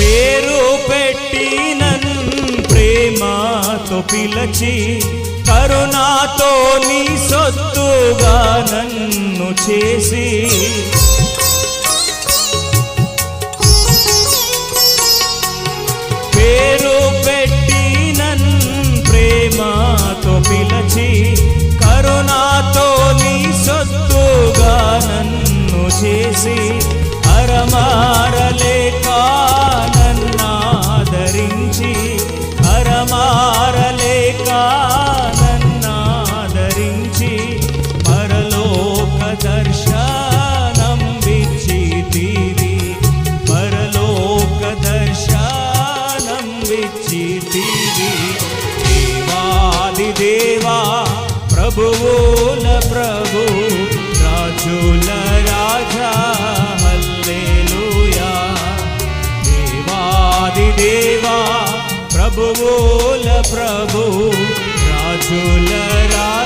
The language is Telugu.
పేరు పెట్టి నన్ను ప్రేమతో పిలచి కరుణాతో నీ సొత్తుగా నన్ను చేసి పేరు పెట్టి నన్ను ప్రేమతో పిలచి కరుణాతో నీ సొత్తుగా నన్ను చేసి అరమారలేక నన్నాదరించి అరమారలేక నన్నాదరించి పరలోక దర్శనం విచ్చితివి పరలోక దర్శనం విచ్చితివి దేవాది దేవా ప్రభువుల ప్రభు రాజుల రాజా హల్లెలూయా దేవాది దేవా ప్రభువుల ప్రభు రాజుల రాజా